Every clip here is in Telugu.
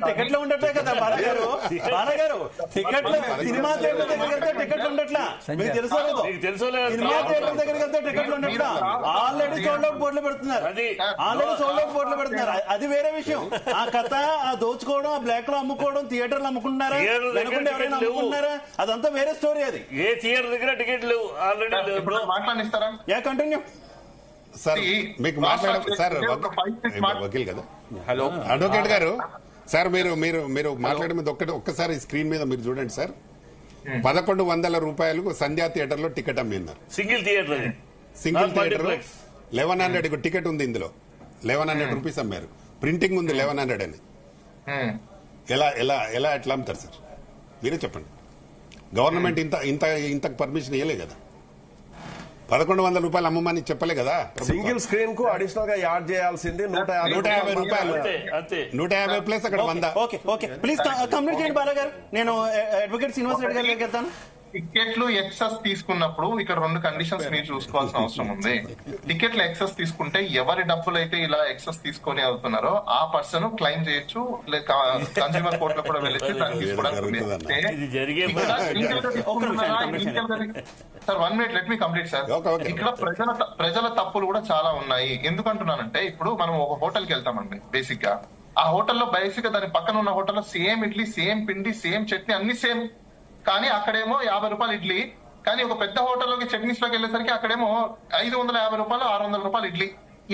టికెట్లు ఉండట్లే కదా బాలగారు. బాలగారు టికెట్లు సినిమా థియేటర్ దగ్గరికి వెళ్తే టికెట్లు ఉండట్లా, మీకు తెలుసో లేదో? సినిమా థియేటర్ దగ్గరికి వెళ్తే టికెట్లు ఉండట్లా, ఆల్రెడీ సోల్డ్ అవుట్ బోర్డులు పెడుతున్నారు, ఆల్రెడీ సోల్డ్ అవుట్ బోర్డులు పెడుతున్నారు. అది వేరే విషయం. ఆ కథ, ఆ దోచుకోవడం, ఆ బ్లాక్ లో అమ్ముకోవడం, థియేటర్లు అమ్ముకుంటున్నారా, వెనకుండా ఎవరైనా అమ్ముకుంటున్నారా, అదంతా వేరే స్టోరీ. అది ఏ థియేటర్ దగ్గర టికెట్లు ఆల్రెడీ మాట్లాడిస్తారా? Continue sir. మీకు మాట్లాడ సార్ వకీల్ కదా, హలో అడ్వకేట్ గారు. సార్ మీరు మీరు మీరు మాట్లాడే మీద ఒక్కసారి స్క్రీన్ మీద మీరు చూడండి సార్. 1100 రూపాయలకు సంధ్యా థియేటర్ లో టికెట్ అమ్మిన్నారు. సింగిల్ థియేటర్ 1100 టికెట్ ఉంది ఇందులో. 1100 రూపీస్ అమ్మారు. ప్రింటింగ్ ఉంది 1100 అని. ఎలా ఎలా ఎలా ఎట్లా అమ్ముతారు సార్? మీరే చెప్పండి. గవర్నమెంట్ ఇంత ఇంత ఇంత పర్మిషన్ ఇవ్వలే కదా. 1100 రూపాయలు అమ్మమని చెప్పలే కదా. సింగిల్ స్క్రీన్ కు అడిషనల్ గా యాడ్ చేయాల్సింది 150 రూపాయలు. 150 ప్లస్ అక్కడ 100. ఓకే ఓకే ప్లీజ్ కంప్లీట్ చేయండి బాలగారు. నేను అడ్వకేట్ శ్రీనివాస్ రెడ్డి గారికి వెళ్తాను. టికెట్లు ఎక్సెస్ తీసుకున్నప్పుడు ఇక్కడ 2 కండిషన్స్ మీరు చూసుకోవాల్సిన అవసరం ఉంది. టికెట్లు ఎక్సెస్ తీసుకుంటే ఎవరి డబ్బులు అయితే ఇలా ఎక్సెస్ తీసుకొని అవుతున్నారో ఆ పర్సన్ క్లెయిమ్ చేయొచ్చు, కన్స్యూమర్ కోర్టులో కూడా వెళ్ళొచ్చు. దాన్ని తీసుకోవడానికి sir 1 minute let me complete sir. ఇక్కడ ప్రజల తప్పులు కూడా చాలా ఉన్నాయి. ఎందుకంటున్నానంటే ఇప్పుడు మనం ఒక హోటల్కి వెళ్తామండి. బేసిక్ గా ఆ హోటల్లో బేసిక్ గా దాని పక్కన ఉన్న హోటల్లో సేమ్ ఇడ్లీ, సేమ్ పిండి, సేమ్ చట్నీ అన్ని సేమ్. కానీ అక్కడేమో 50 రూపాయలు ఇడ్లీ. కానీ ఒక పెద్ద హోటల్లోకి చట్నీస్ లోకి వెళ్ళేసరికి అక్కడేమో 550 రూపాయలు, 600 రూపాయలు ఇడ్లీ.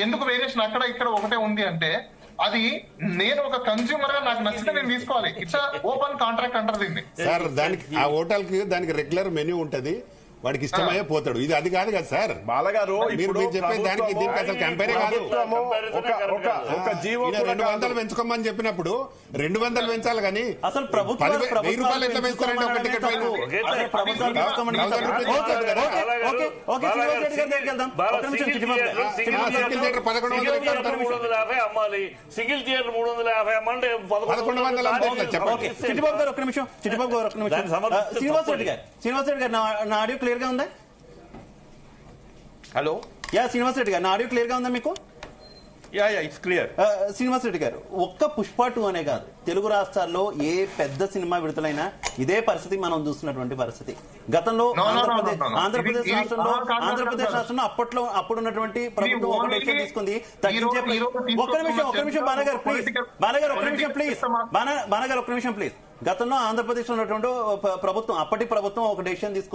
ఎందుకు వేరియేషన్ అక్కడ ఇక్కడ ఒకటే ఉంది అంటే అది నేను ఒక కన్స్యూమర్ గా నాకు నచ్చితే నేను తీసుకోవాలి. ఇట్స్ ఓపెన్ కాంట్రాక్ట్ అంటారు దీన్ని. సార్ దానికి ఆ హోటల్ కి దానికి రెగ్యులర్ మెన్యూ ఉంటది, వాడికి ఇష్టమయ్యే పోతాడు. ఇది అది కాదు కదా సార్. బాలగారు మీరు చెప్పే దానికి దీనికి అసలు కంపేరే కాదు. 200 పెంచుకోమని చెప్పినప్పుడు 200 పెంచాలి కానీ అసలు 1000 రూపాయలు ఎట్లా పెంచుతారండి ఒక టికెట్ పైన? అమ్మాలి. సింగిల్ థియేటర్ 350 అమ్మంటే 1100 చెప్పండి. చిట్టిబాబు గారు ఒక్క నిమిషం. చిట్టిబాబు గారు ఒక్క నిమిషం. శ్రీనివాస్ రెడ్డి గారు నా ఆడియో క్లియర్ గా ఉందా? హలో శ్రీనివాస్ రెడ్డి గారు నా ఆడియో క్లియర్ గా ఉందా మీకు? It's clear. శ్రీనివాస్ రెడ్డి గారు, ఒక్క పుష్ప 2 అనే కాదు, తెలుగు రాష్ట్రాల్లో ఏ పెద్ద సినిమా విడుదలైనా ఇదే పరిస్థితి మనం చూస్తున్నటువంటి పరిస్థితి. గతంలో ఆంధ్రప్రదేశ్ రాష్ట్రంలో అప్పుడున్నటువంటి ప్రభుత్వం ఒక డెసిషన్ తీసుకుంది తగ్గించే. ఒక్క నిమిషం బాలగారు ప్లీజ్. బాలగారు ఒక్క నిమిషం ప్లీజ్. గతంలో ఆంధ్రప్రదేశ్ లో ఉన్నటువంటి ప్రభుత్వం, అప్పటి ప్రభుత్వం ఒక డెసిషన్ తీసుకుంది.